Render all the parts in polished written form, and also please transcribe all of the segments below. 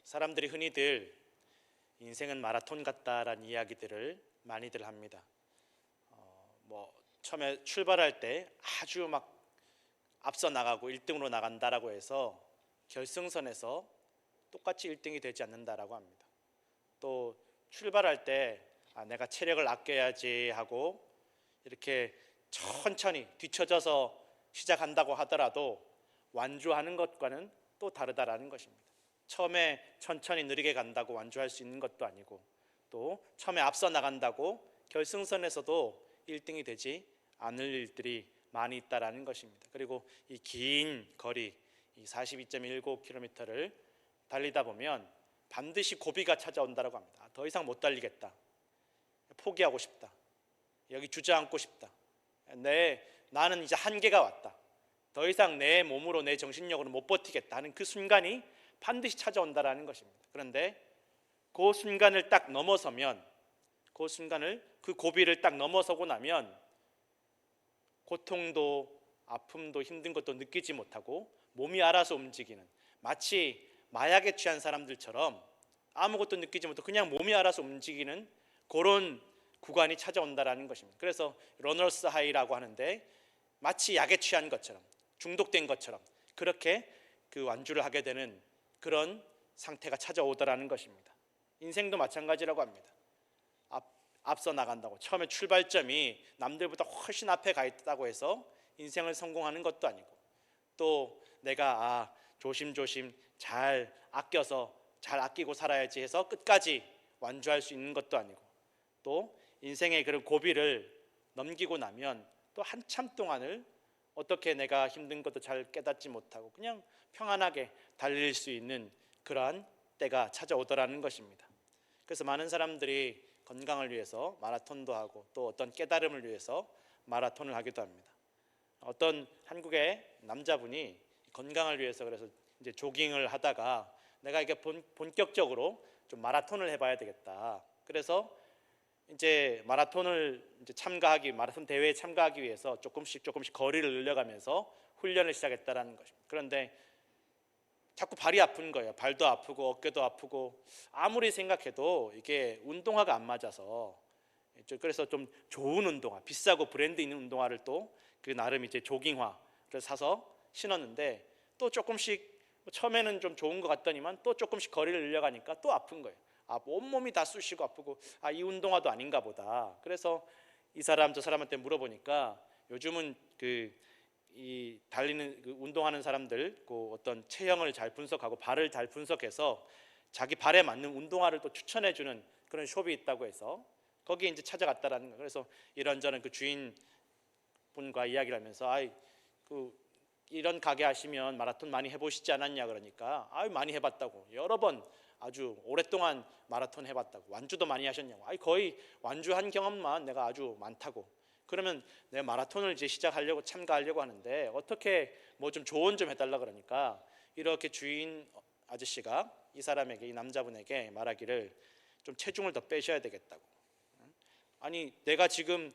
사람들이 흔히들 인생은 마라톤 같다라는 이야기들을 많이들 합니다. 처음에 출발할 때 아주 막 앞서 나가고 1등으로 나간다라고 해서 결승선에서 똑같이 1등이 되지 않는다라고 합니다. 또 출발할 때 내가 체력을 아껴야지 하고 이렇게 천천히 뒤쳐져서 시작한다고 하더라도 완주하는 것과는 또 다르다라는 것입니다. 처음에 천천히 느리게 간다고 완주할 수 있는 것도 아니고, 또 처음에 앞서 나간다고 결승선에서도 1등이 되지 않을 일들이 많이 있다라는 것입니다. 그리고 이 긴 거리, 이 42.19km를 달리다 보면 반드시 고비가 찾아온다고 합니다. 더 이상 못 달리겠다, 포기하고 싶다, 여기 주저앉고 싶다, 나는 이제 한계가 왔다, 더 이상 내 몸으로 내 정신력으로 못 버티겠다 하는 그 순간이 반드시 찾아온다라는 것입니다. 그런데 그 순간을 딱 넘어서면, 그 고비를 딱 넘어서고 나면 고통도 아픔도 힘든 것도 느끼지 못하고 몸이 알아서 움직이는, 마치 마약에 취한 사람들처럼 아무것도 느끼지 못하고 그냥 몸이 알아서 움직이는 그런 구간이 찾아온다라는 것입니다. 그래서 러너스 하이라고 하는데, 마치 약에 취한 것처럼, 중독된 것처럼 그렇게 그 완주를 하게 되는 그런 상태가 찾아오더라는 것입니다. 인생도 마찬가지라고 합니다. 앞서 나간다고 처음에 출발점이 남들보다 훨씬 앞에 가 있다고 해서 인생을 성공하는 것도 아니고, 또 내가 조심조심 잘 아껴서 잘 아끼고 살아야지 해서 끝까지 완주할 수 있는 것도 아니고, 또 인생의 그런 고비를 넘기고 나면 또 한참 동안을 어떻게 내가 힘든 것도 잘 깨닫지 못하고 그냥 평안하게 달릴 수 있는 그러한 때가 찾아오더라는 것입니다. 그래서 많은 사람들이 건강을 위해서 마라톤도 하고 또 어떤 깨달음을 위해서 마라톤을 하기도 합니다. 어떤 한국의 남자분이 건강을 위해서 그래서 이제 조깅을 하다가 내가 이게 본격적으로 좀 마라톤을 해봐야 되겠다, 그래서 이제 마라톤 대회에 참가하기 위해서 조금씩 거리를 늘려가면서 훈련을 시작했다라는 것입니다. 그런데 자꾸 발이 아픈 거예요. 발도 아프고 어깨도 아프고, 아무리 생각해도 이게 운동화가 안 맞아서, 그래서 좀 좋은 운동화, 비싸고 브랜드 있는 운동화를 또 그 나름 이제 조깅화를 사서 신었는데, 또 조금씩 처음에는 좀 좋은 것 같더니만 또 조금씩 거리를 늘려가니까 또 아픈 거예요. 온몸이 다 쑤시고 아프고, 이 운동화도 아닌가 보다. 그래서 이 사람 저 사람한테 물어보니까 요즘은 이 달리는 운동하는 사람들 어떤 체형을 잘 분석하고 발을 잘 분석해서 자기 발에 맞는 운동화를 또 추천해주는 그런 숍이 있다고 해서 거기에 이제 찾아갔다라는 거예요. 그래서 이런저런 그 주인분과 이야기를 하면서 이런 가게 하시면 마라톤 많이 해보시지 않았냐 그러니까 많이 해봤다고, 여러 번 아주 오랫동안 마라톤 해봤다고, 완주도 많이 하셨냐고, 거의 완주한 경험만 내가 아주 많다고, 그러면 내가 마라톤을 이제 시작하려고 참가하려고 하는데 어떻게 뭐 좀 조언 좀 해달라 그러니까, 이렇게 주인 아저씨가 이 사람에게, 이 남자분에게 말하기를 좀 체중을 더 빼셔야 되겠다고. 내가 지금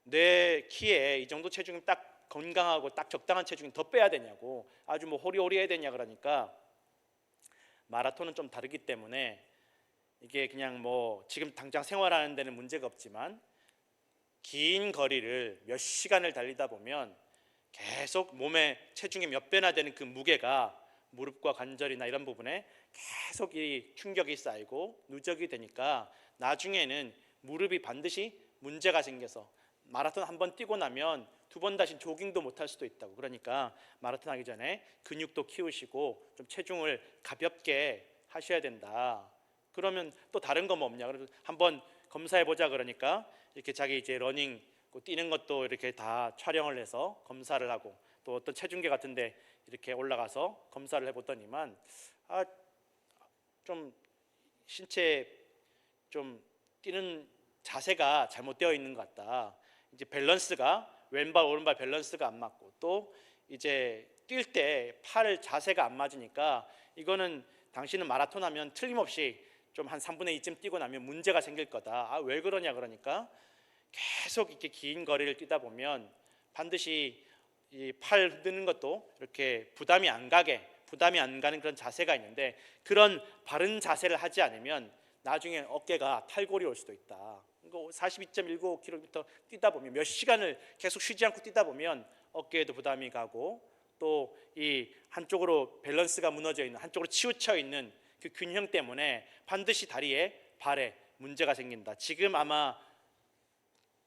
내 키에 이 정도 체중이 딱 건강하고 딱 적당한 체중이 더 빼야 되냐고, 아주 뭐 호리호리해야 되냐 그러니까, 마라톤은 좀 다르기 때문에 이게 그냥 뭐 지금 당장 생활하는 데는 문제가 없지만 긴 거리를 몇 시간을 달리다 보면 계속 몸에 체중이 몇 배나 되는 그 무게가 무릎과 관절이나 이런 부분에 계속 이 충격이 쌓이고 누적이 되니까 나중에는 무릎이 반드시 문제가 생겨서 마라톤 한번 뛰고 나면 두 번 다시 조깅도 못할 수도 있다고. 그러니까 마라톤 하기 전에 근육도 키우시고 좀 체중을 가볍게 하셔야 된다. 그러면 또 다른 거 뭐 없냐, 그래서 한번 검사해 보자 그러니까 이렇게 자기 이제 러닝 뛰는 것도 이렇게 다 촬영을 해서 검사를 하고, 또 어떤 체중계 같은데 이렇게 올라가서 검사를 해보더니만 좀 신체 좀 뛰는 자세가 잘못되어 있는 것 같다. 이제 밸런스가 왼발 오른발 밸런스가 안 맞고, 또 이제 뛸 때 팔 자세가 안 맞으니까 이거는 당신은 마라톤 하면 틀림없이 좀 한 3분의 2쯤 뛰고 나면 문제가 생길 거다. 왜 그러냐 그러니까, 계속 이렇게 긴 거리를 뛰다 보면 반드시 이 팔 흔드는 것도 이렇게 부담이 안 가게 부담이 안 가는 그런 자세가 있는데, 그런 바른 자세를 하지 않으면 나중에 어깨가 탈골이 올 수도 있다. 42.195km 뛰다 보면, 몇 시간을 계속 쉬지 않고 뛰다 보면 어깨에도 부담이 가고, 또 이 한쪽으로 밸런스가 무너져 있는, 한쪽으로 치우쳐 있는 그 균형 때문에 반드시 다리에, 발에 문제가 생긴다. 지금 아마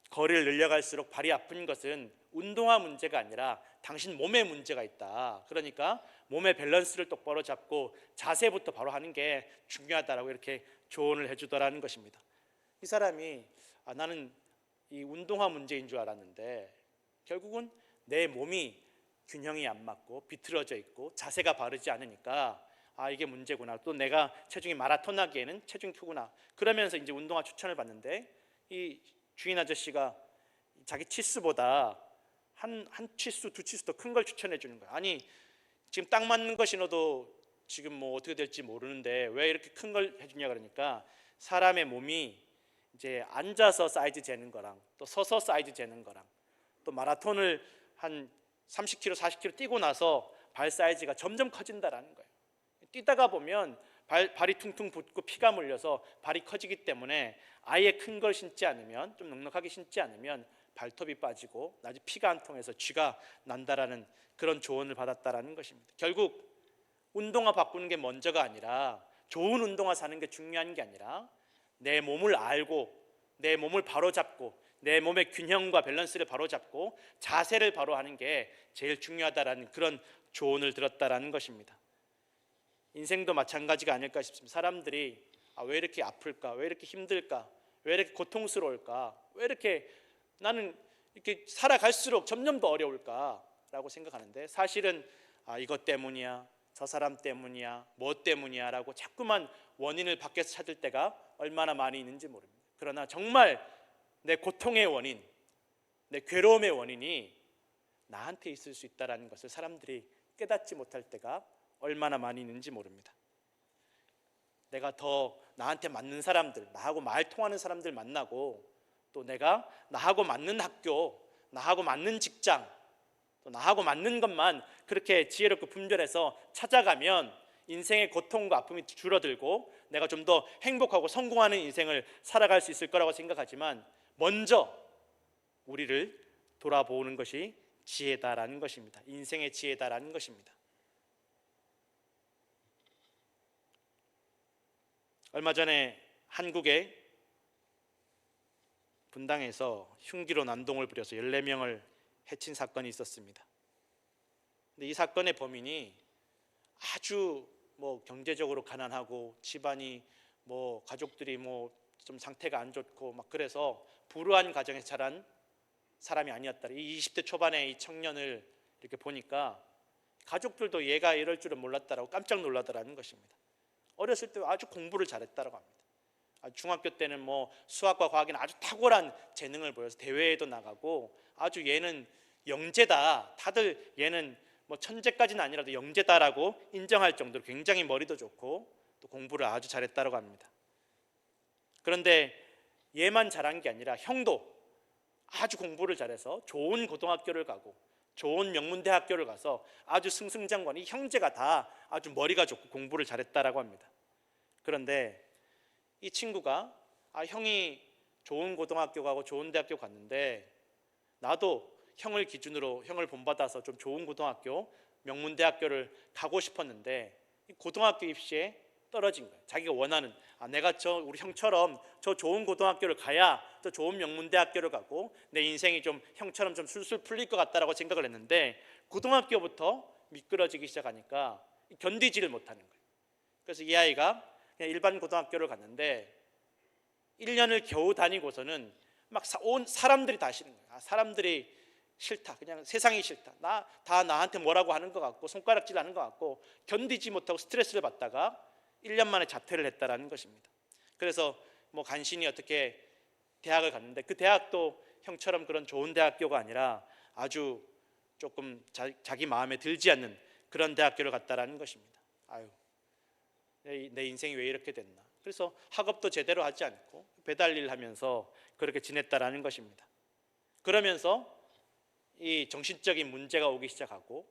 거리를 늘려갈수록 발이 아픈 것은 운동화 문제가 아니라 당신 몸에 문제가 있다. 그러니까 몸의 밸런스를 똑바로 잡고 자세부터 바로 하는 게 중요하다라고 이렇게 조언을 해주더라는 것입니다. 이 사람이 나는 이 운동화 문제인 줄 알았는데 결국은 내 몸이 균형이 안 맞고 비틀어져 있고 자세가 바르지 않으니까 이게 문제구나. 또 내가 체중이 마라톤 하기에는 체중이 크구나. 그러면서 이제 운동화 추천을 받는데, 이 주인 아저씨가 자기 치수보다 한 치수, 두 치수 더 큰 걸 추천해 주는 거야. 아니 지금 딱 맞는 거 신어도 지금 뭐 어떻게 될지 모르는데 왜 이렇게 큰 걸 해주냐. 그러니까 사람의 몸이 이제 앉아서 사이즈 재는 거랑 또 서서 사이즈 재는 거랑 또 마라톤을 한 30km, 40km 뛰고 나서 발 사이즈가 점점 커진다라는 거예요. 뛰다가 보면 발이 퉁퉁 붓고 피가 물려서 발이 커지기 때문에 아예 큰 걸 신지 않으면, 좀 넉넉하게 신지 않으면 발톱이 빠지고 나중에 피가 안 통해서 쥐가 난다라는 그런 조언을 받았다라는 것입니다. 결국 운동화 바꾸는 게 먼저가 아니라, 좋은 운동화 사는 게 중요한 게 아니라, 내 몸을 알고 내 몸을 바로잡고 내 몸의 균형과 밸런스를 바로잡고 자세를 바로 하는 게 제일 중요하다라는 그런 조언을 들었다라는 것입니다. 인생도 마찬가지가 아닐까 싶습니다. 사람들이 왜 이렇게 아플까? 왜 이렇게 힘들까? 왜 이렇게 고통스러울까? 왜 이렇게 나는 이렇게 살아갈수록 점점 더 어려울까라고 생각하는데, 사실은 이것 때문이야, 저 사람 때문이야, 뭐 때문이야 라고 자꾸만 원인을 밖에서 찾을 때가 얼마나 많이 있는지 모릅니다. 그러나 정말 내 고통의 원인, 내 괴로움의 원인이 나한테 있을 수 있다는 것을 사람들이 깨닫지 못할 때가 얼마나 많이 있는지 모릅니다. 내가 더 나한테 맞는 사람들, 나하고 말 통하는 사람들 만나고, 또 내가 나하고 맞는 학교, 나하고 맞는 직장, 또 나하고 맞는 것만 그렇게 지혜롭고 분별해서 찾아가면 인생의 고통과 아픔이 줄어들고 내가 좀 더 행복하고 성공하는 인생을 살아갈 수 있을 거라고 생각하지만, 먼저 우리를 돌아보는 것이 지혜다라는 것입니다. 인생의 지혜다라는 것입니다. 얼마 전에 한국의 분당에서 흉기로 난동을 부려서 14명을 해친 사건이 있었습니다. 근데 이 사건의 범인이 아주 경제적으로 가난하고 집안이 가족들이 좀 상태가 안 좋고 그래서 불우한 가정에서 자란 사람이 아니었다. 이 20대 초반의 이 청년을 이렇게 보니까 가족들도 얘가 이럴 줄은 몰랐다라고 깜짝 놀라더라는 것입니다. 어렸을 때 아주 공부를 잘했다고 합니다. 중학교 때는 수학과 과학에는 아주 탁월한 재능을 보여서 대회에도 나가고, 아주 얘는 영재다, 다들 얘는 천재까지는 아니라도 영재다라고 인정할 정도로 굉장히 머리도 좋고 또 공부를 아주 잘했다고 합니다. 그런데 얘만 잘한 게 아니라 형도 아주 공부를 잘해서 좋은 고등학교를 가고 좋은 명문대학교를 가서 아주 승승장구한 이 형제가 다 아주 머리가 좋고 공부를 잘했다라고 합니다. 그런데 이 친구가 형이 좋은 고등학교 가고 좋은 대학교 갔는데 나도 형을 기준으로, 형을 본받아서 좀 좋은 고등학교, 명문대학교를 가고 싶었는데 고등학교 입시에 떨어진 거예요. 자기가 원하는, 내가 우리 형처럼 저 좋은 고등학교를 가야 저 좋은 명문대학교를 가고 내 인생이 좀 형처럼 좀 술술 풀릴 것 같다라고 생각을 했는데, 고등학교부터 미끄러지기 시작하니까 견디지를 못하는 거예요. 그래서 이 아이가 그냥 일반 고등학교를 갔는데 1년을 겨우 다니고서는 막 온 사람들이 다 싫은 거예요. 사람들이 싫다, 그냥 세상이 싫다, 다 나한테 뭐라고 하는 것 같고 손가락질 하는 것 같고 견디지 못하고 스트레스를 받다가 1년 만에 자퇴를 했다라는 것입니다. 그래서 간신히 어떻게 대학을 갔는데, 그 대학도 형처럼 그런 좋은 대학교가 아니라 아주 조금 자기 마음에 들지 않는 그런 대학교를 갔다라는 것입니다. 내 인생이 왜 이렇게 됐나. 그래서 학업도 제대로 하지 않고 배달 일 하면서 그렇게 지냈다라는 것입니다. 그러면서 이 정신적인 문제가 오기 시작하고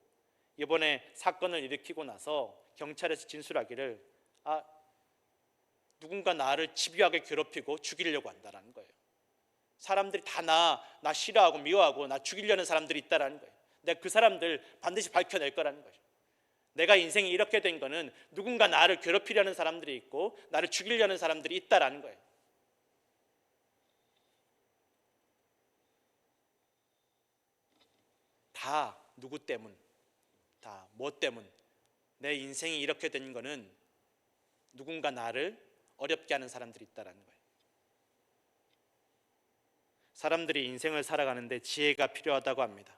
이번에 사건을 일으키고 나서 경찰에서 진술하기를 누군가 나를 집요하게 괴롭히고 죽이려고 한다라는 거예요. 사람들이 다 나 싫어하고 미워하고 나 죽이려는 사람들이 있다라는 거예요. 내가 그 사람들 반드시 밝혀낼 거라는 거죠. 내가 인생이 이렇게 된 거는 누군가 나를 괴롭히려는 사람들이 있고 나를 죽이려는 사람들이 있다라는 거예요. 다 누구 때문, 다 뭐 때문, 내 인생이 이렇게 된 거는 누군가 나를 어렵게 하는 사람들이 있다라는 거예요. 사람들이 인생을 살아가는데 지혜가 필요하다고 합니다.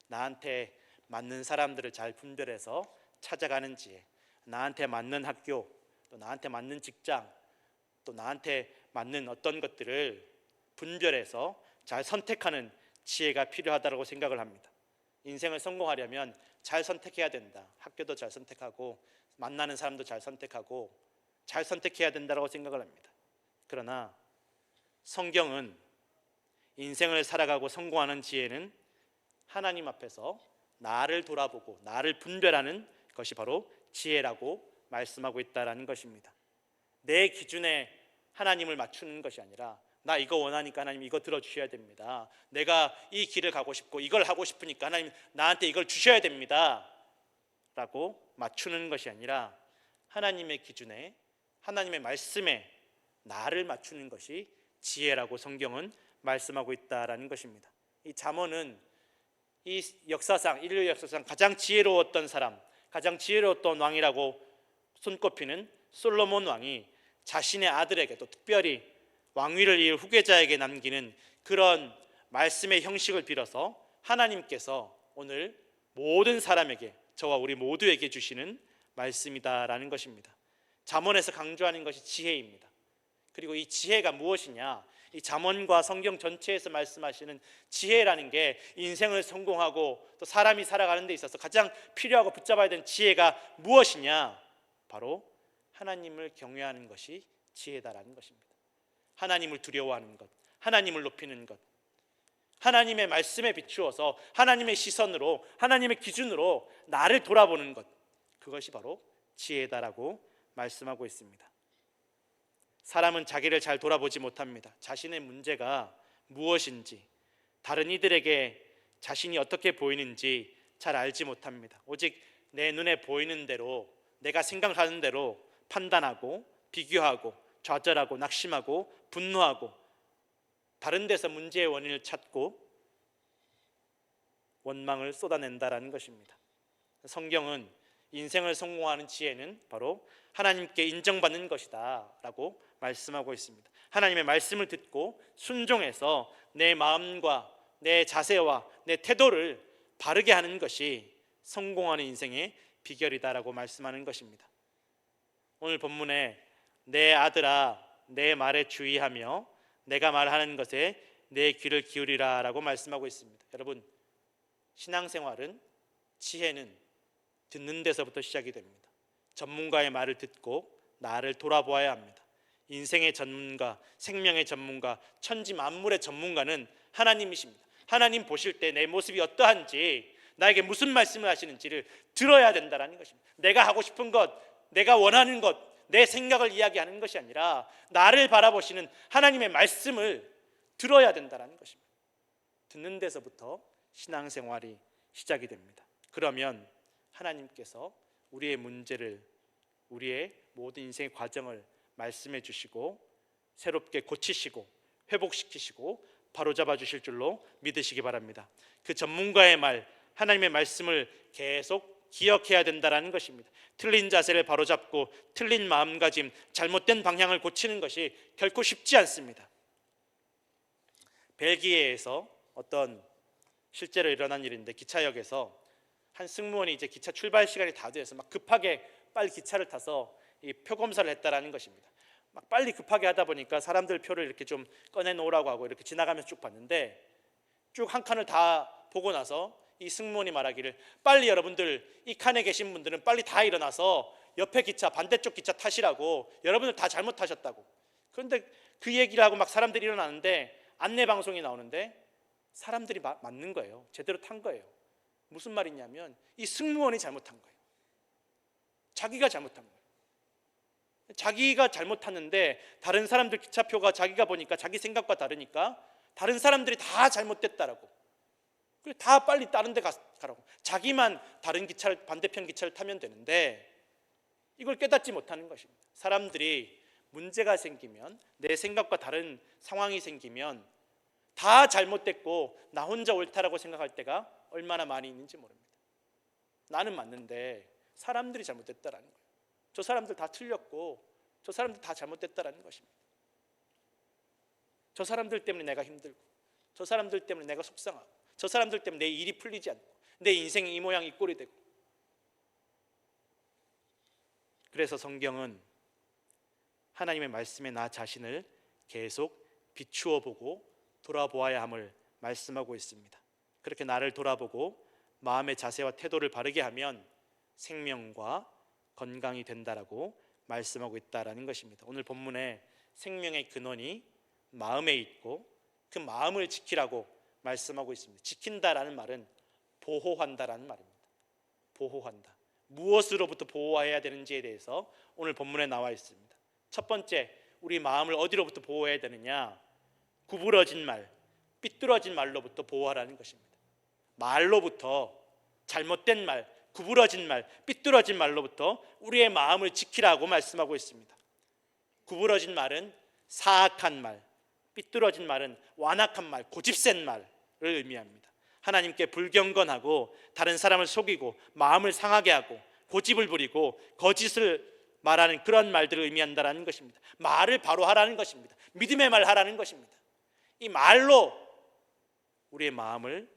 나한테 맞는 사람들을 잘 분별해서 찾아가는 지혜, 나한테 맞는 학교, 또 나한테 맞는 직장, 또 나한테 맞는 어떤 것들을 분별해서 잘 선택하는 지혜가 필요하다고 생각을 합니다. 인생을 성공하려면 잘 선택해야 된다. 학교도 잘 선택하고 만나는 사람도 잘 선택하고 잘 선택해야 된다고 생각을 합니다. 그러나 성경은 인생을 살아가고 성공하는 지혜는 하나님 앞에서 나를 돌아보고 나를 분별하는 것이 바로 지혜라고 말씀하고 있다는 것입니다. 내 기준에 하나님을 맞추는 것이 아니라 나 이거 원하니까 하나님 이거 들어주셔야 됩니다. 내가 이 길을 가고 싶고 이걸 하고 싶으니까 하나님 나한테 이걸 주셔야 됩니다 라고 맞추는 것이 아니라 하나님의 기준에 하나님의 말씀에 나를 맞추는 것이 지혜라고 성경은 말씀하고 있다라는 것입니다. 이 잠언은 이 역사상 인류 역사상 가장 지혜로웠던 사람, 가장 지혜로웠던 왕이라고 손꼽히는 솔로몬 왕이 자신의 아들에게 또 특별히 왕위를 이을 후계자에게 남기는 그런 말씀의 형식을 빌어서 하나님께서 오늘 모든 사람에게 저와 우리 모두에게 주시는 말씀이다라는 것입니다. 잠언에서 강조하는 것이 지혜입니다. 그리고 이 지혜가 무엇이냐? 이 잠언과 성경 전체에서 말씀하시는 지혜라는 게 인생을 성공하고 또 사람이 살아가는 데 있어서 가장 필요하고 붙잡아야 되는 지혜가 무엇이냐? 바로 하나님을 경외하는 것이 지혜다라는 것입니다. 하나님을 두려워하는 것, 하나님을 높이는 것, 하나님의 말씀에 비추어서 하나님의 시선으로 하나님의 기준으로 나를 돌아보는 것, 그것이 바로 지혜다라고 말씀하고 있습니다. 사람은 자기를 잘 돌아보지 못합니다. 자신의 문제가 무엇인지, 다른 이들에게 자신이 어떻게 보이는지 잘 알지 못합니다. 오직 내 눈에 보이는 대로, 내가 생각하는 대로 판단하고 비교하고 좌절하고 낙심하고 분노하고 다른 데서 문제의 원인을 찾고 원망을 쏟아낸다라는 것입니다. 성경은 인생을 성공하는 지혜는 바로 하나님께 인정받는 것이다 라고 말씀하고 있습니다. 하나님의 말씀을 듣고 순종해서 내 마음과 내 자세와 내 태도를 바르게 하는 것이 성공하는 인생의 비결이다라고 말씀하는 것입니다. 오늘 본문에 내 아들아 내 말에 주의하며 내가 말하는 것에 내 귀를 기울이라 라고 말씀하고 있습니다. 여러분, 신앙생활은 지혜는 듣는 데서부터 시작이 됩니다. 전문가의 말을 듣고 나를 돌아보아야 합니다. 인생의 전문가, 생명의 전문가, 천지 만물의 전문가는 하나님이십니다. 하나님 보실 때 내 모습이 어떠한지, 나에게 무슨 말씀을 하시는지를 들어야 된다는 것입니다. 내가 하고 싶은 것, 내가 원하는 것, 내 생각을 이야기하는 것이 아니라 나를 바라보시는 하나님의 말씀을 들어야 된다는 것입니다. 듣는 데서부터 신앙생활이 시작이 됩니다. 그러면 하나님께서 우리의 문제를, 우리의 모든 인생의 과정을 말씀해 주시고 새롭게 고치시고 회복시키시고 바로잡아 주실 줄로 믿으시기 바랍니다. 그 전문가의 말, 하나님의 말씀을 계속 기억해야 된다는 것입니다. 틀린 자세를 바로잡고 틀린 마음가짐, 잘못된 방향을 고치는 것이 결코 쉽지 않습니다. 벨기에에서 어떤 실제로 일어난 일인데, 기차역에서 한 승무원이 이제 기차 출발 시간이 다 돼서 막 급하게 빨리 기차를 타서 이 표 검사를 했다라는 것입니다. 막 빨리 급하게 하다 보니까 사람들 표를 이렇게 좀 꺼내 놓으라고 하고 이렇게 지나가면서 쭉 봤는데, 쭉 한 칸을 다 보고 나서 이 승무원이 말하기를, 빨리 여러분들 이 칸에 계신 분들은 빨리 다 일어나서 옆에 기차, 반대쪽 기차 타시라고, 여러분들 다 잘못 타셨다고. 그런데 그 얘기를 하고 막 사람들이 일어나는데 안내 방송이 나오는데 사람들이 맞는 거예요. 제대로 탄 거예요. 무슨 말이냐면 이 승무원이 잘못한 거예요. 자기가 잘못한 거예요. 자기가 잘못하는데 다른 사람들 기차표가 자기가 보니까 자기 생각과 다르니까 다른 사람들이 다 잘못됐다라고, 그래 다 빨리 다른 데 가라고, 자기만 다른 기차를, 반대편 기차를 타면 되는데 이걸 깨닫지 못하는 것입니다. 사람들이 문제가 생기면, 내 생각과 다른 상황이 생기면 다 잘못됐고 나 혼자 옳다라고 생각할 때가 얼마나 많이 있는지 모릅니다. 나는 맞는데 사람들이 잘못됐다라는 거예요. 저 사람들 다 틀렸고 저 사람들 다 잘못됐다라는 것입니다. 저 사람들 때문에 내가 힘들고, 저 사람들 때문에 내가 속상하고, 저 사람들 때문에 내 일이 풀리지 않고, 내 인생이 이 모양 이 꼴이 되고. 그래서 성경은 하나님의 말씀에 나 자신을 계속 비추어 보고 돌아보아야 함을 말씀하고 있습니다. 그렇게 나를 돌아보고 마음의 자세와 태도를 바르게 하면 생명과 건강이 된다라고 말씀하고 있다라는 것입니다. 오늘 본문에 생명의 근원이 마음에 있고 그 마음을 지키라고 말씀하고 있습니다. 지킨다라는 말은 보호한다라는 말입니다. 보호한다. 무엇으로부터 보호해야 되는지에 대해서 오늘 본문에 나와 있습니다. 첫 번째, 우리 마음을 어디로부터 보호해야 되느냐? 구부러진 말, 삐뚤어진 말로부터 보호하라는 것입니다. 말로부터, 잘못된 말, 구부러진 말, 삐뚤어진 말로부터 우리의 마음을 지키라고 말씀하고 있습니다. 구부러진 말은 사악한 말, 삐뚤어진 말은 완악한 말, 고집센 말을 의미합니다. 하나님께 불경건하고 다른 사람을 속이고 마음을 상하게 하고 고집을 부리고 거짓을 말하는 그런 말들을 의미한다는 것입니다. 말을 바로 하라는 것입니다. 믿음의 말 하라는 것입니다. 이 말로 우리의 마음을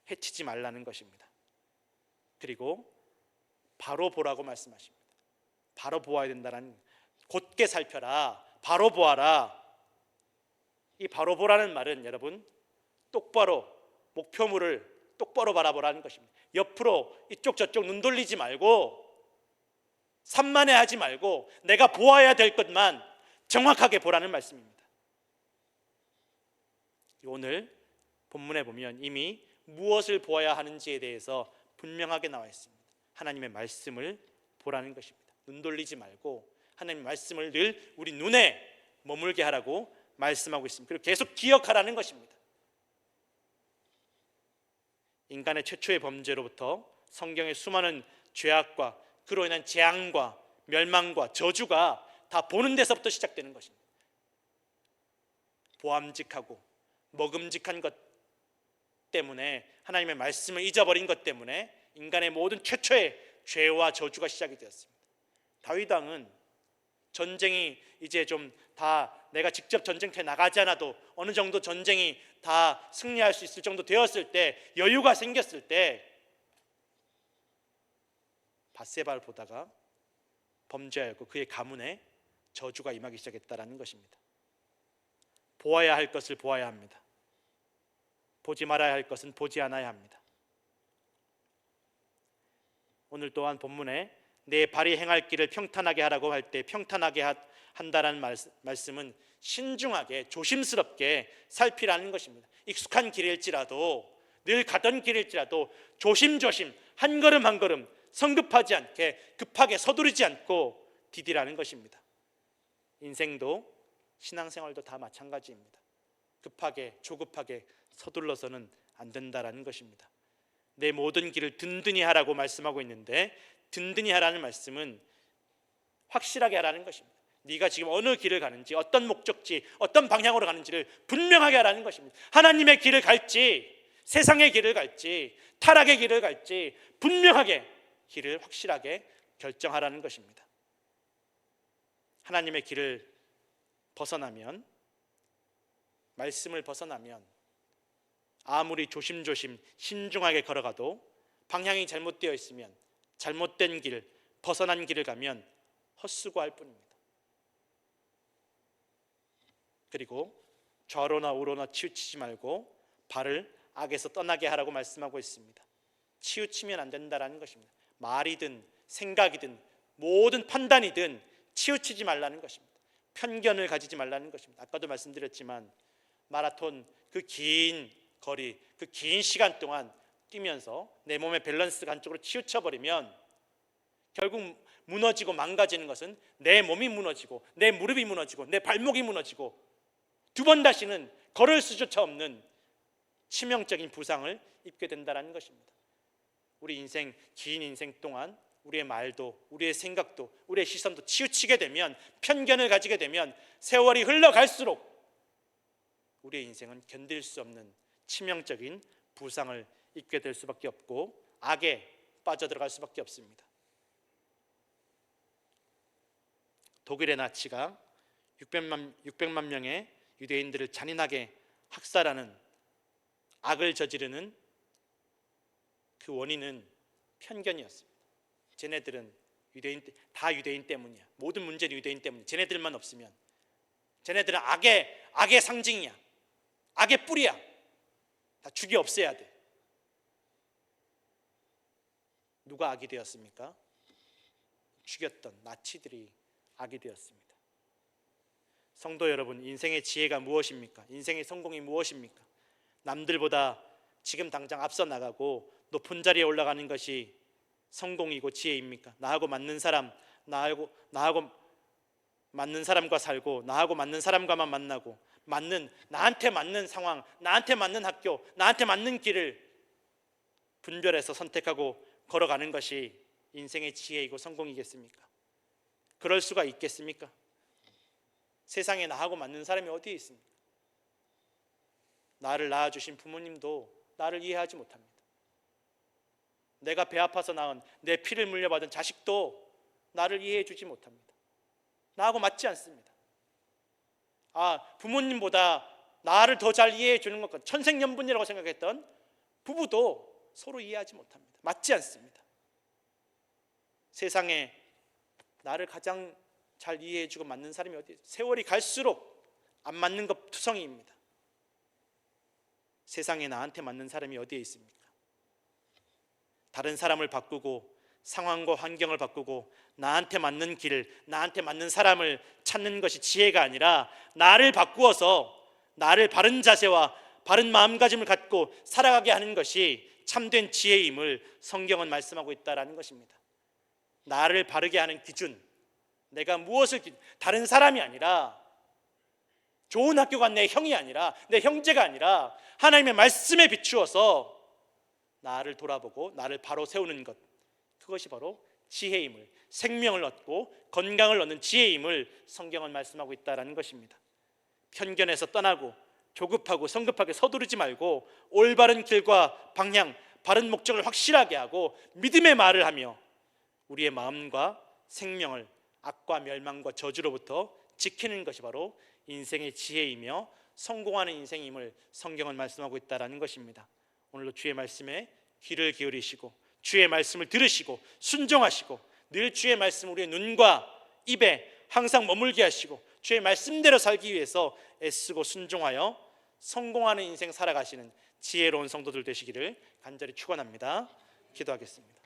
해치지 말라는 것입니다. 그리고 바로 보라고 말씀하십니다. 바로 보아야 된다는, 곧게 살펴라, 바로 보아라. 이 바로 보라는 말은 여러분, 똑바로 목표물을 똑바로 바라보라는 것입니다. 옆으로 이쪽 저쪽 눈 돌리지 말고 산만해하지 말고 내가 보아야 될 것만 정확하게 보라는 말씀입니다. 오늘 본문에 보면 이미 무엇을 보아야 하는지에 대해서 분명하게 나와 있습니다. 하나님의 말씀을 보라는 것입니다. 눈 돌리지 말고 하나님의 말씀을 늘 우리 눈에 머물게 하라고 말씀하고 있습니다. 그리고 계속 기억하라는 것입니다. 인간의 최초의 범죄로부터 성경의 수많은 죄악과 그로 인한 재앙과 멸망과 저주가 다 보는 데서부터 시작되는 것입니다. 보암직하고 먹음직한 것 때문에, 하나님의 말씀을 잊어버린 것 때문에 인간의 모든 최초의 죄와 저주가 시작이 되었습니다. 다윗 왕은 전쟁이 이제 좀 다 내가 직접 전쟁터에 나가지 않아도 어느 정도 전쟁이 다 승리할 수 있을 정도 되었을 때, 여유가 생겼을 때 밧세바를 보다가 범죄하였고 그의 가문에 저주가 임하기 시작했다라는 것입니다. 보아야 할 것을 보아야 합니다. 보지 말아야 할 것은 보지 않아야 합니다. 오늘 또한 본문에 내 발이 행할 길을 평탄하게 하라고 할 때 평탄하게 한다라는 말씀은 신중하게 조심스럽게 살피라는 것입니다. 익숙한 길일지라도, 늘 가던 길일지라도 조심조심 한 걸음 한 걸음 성급하지 않게, 급하게 서두르지 않고 디디라는 것입니다. 인생도 신앙생활도 다 마찬가지입니다. 급하게 조급하게 서둘러서는 안 된다라는 것입니다. 내 모든 길을 든든히 하라고 말씀하고 있는데, 든든히 하라는 말씀은 확실하게 하라는 것입니다. 네가 지금 어느 길을 가는지, 어떤 목적지, 어떤 방향으로 가는지를 분명하게 하라는 것입니다. 하나님의 길을 갈지, 세상의 길을 갈지, 타락의 길을 갈지 분명하게 길을 확실하게 결정하라는 것입니다. 하나님의 길을 벗어나면, 말씀을 벗어나면 아무리 조심조심 신중하게 걸어가도 방향이 잘못되어 있으면, 잘못된 길, 벗어난 길을 가면 헛수고할 뿐입니다. 그리고 좌로나 우로나 치우치지 말고 발을 악에서 떠나게 하라고 말씀하고 있습니다. 치우치면 안 된다라는 것입니다. 말이든 생각이든 모든 판단이든 치우치지 말라는 것입니다. 편견을 가지지 말라는 것입니다. 아까도 말씀드렸지만 마라톤 그 긴 거리, 그 긴 시간 동안 끼면서 내 몸의 밸런스가 한쪽으로 치우쳐버리면 결국 무너지고 망가지는 것은 내 몸이 무너지고 내 무릎이 무너지고 내 발목이 무너지고 두 번 다시는 걸을 수조차 없는 치명적인 부상을 입게 된다는 것입니다. 우리 인생, 긴 인생 동안 우리의 말도, 우리의 생각도, 우리의 시선도 치우치게 되면, 편견을 가지게 되면 세월이 흘러갈수록 우리의 인생은 견딜 수 없는 치명적인 부상을 입게 될 수밖에 없고 악에 빠져들어갈 수밖에 없습니다. 독일의 나치가 600만 명의 유대인들을 잔인하게 학살하는 악을 저지르는 그 원인은 편견이었습니다. 쟤네들은 다 유대인 때문이야. 모든 문제는 유대인 때문이야. 쟤네들만 없으면, 쟤네들은 악의 상징이야. 악의 뿌리야. 다 죽여 없애야 돼. 누가 악이 되었습니까? 죽였던 나치들이 악이 되었습니다. 성도 여러분, 인생의 지혜가 무엇입니까? 인생의 성공이 무엇입니까? 남들보다 지금 당장 앞서 나가고 높은 자리에 올라가는 것이 성공이고 지혜입니까? 나하고 맞는 사람, 나하고 맞는 사람과 살고, 나하고 맞는 사람과만 만나고, 나한테 맞는 상황, 나한테 맞는 학교, 나한테 맞는 길을 분별해서 선택하고 걸어가는 것이 인생의 지혜이고 성공이겠습니까? 그럴 수가 있겠습니까? 세상에 나하고 맞는 사람이 어디에 있습니까? 나를 낳아주신 부모님도 나를 이해하지 못합니다. 내가 배 아파서 낳은, 내 피를 물려받은 자식도 나를 이해해 주지 못합니다. 나하고 맞지 않습니다. 부모님보다 나를 더 잘 이해해 주는 것 같은 천생연분이라고 생각했던 부부도 서로 이해하지 못합니다. 맞지 않습니다. 세상에 나를 가장 잘 이해해 주고 맞는 사람이 어디 있어요? 세월이 갈수록 안 맞는 것 투성이입니다. 세상에 나한테 맞는 사람이 어디에 있습니까? 다른 사람을 바꾸고 상황과 환경을 바꾸고 나한테 맞는 길, 나한테 맞는 사람을 찾는 것이 지혜가 아니라 나를 바꾸어서 나를 바른 자세와 바른 마음가짐을 갖고 살아가게 하는 것이 참된 지혜임을 성경은 말씀하고 있다는 것입니다. 나를 바르게 하는 기준, 내가 무엇을 다른 사람이 아니라, 좋은 학교 간 내 형이 아니라, 내 형제가 아니라 하나님의 말씀에 비추어서 나를 돌아보고 나를 바로 세우는 것, 그것이 바로 지혜임을, 생명을 얻고 건강을 얻는 지혜임을 성경은 말씀하고 있다는 것입니다. 편견에서 떠나고 조급하고 성급하게 서두르지 말고 올바른 길과 방향, 바른 목적을 확실하게 하고 믿음의 말을 하며 우리의 마음과 생명을 악과 멸망과 저주로부터 지키는 것이 바로 인생의 지혜이며 성공하는 인생임을 성경은 말씀하고 있다는 것입니다. 오늘도 주의 말씀에 귀를 기울이시고 주의 말씀을 들으시고 순종하시고 늘 주의 말씀 우리의 눈과 입에 항상 머물게 하시고 주의 말씀대로 살기 위해서 애쓰고 순종하여 성공하는 인생 살아가시는 지혜로운 성도들 되시기를 간절히 축원합니다. 기도하겠습니다.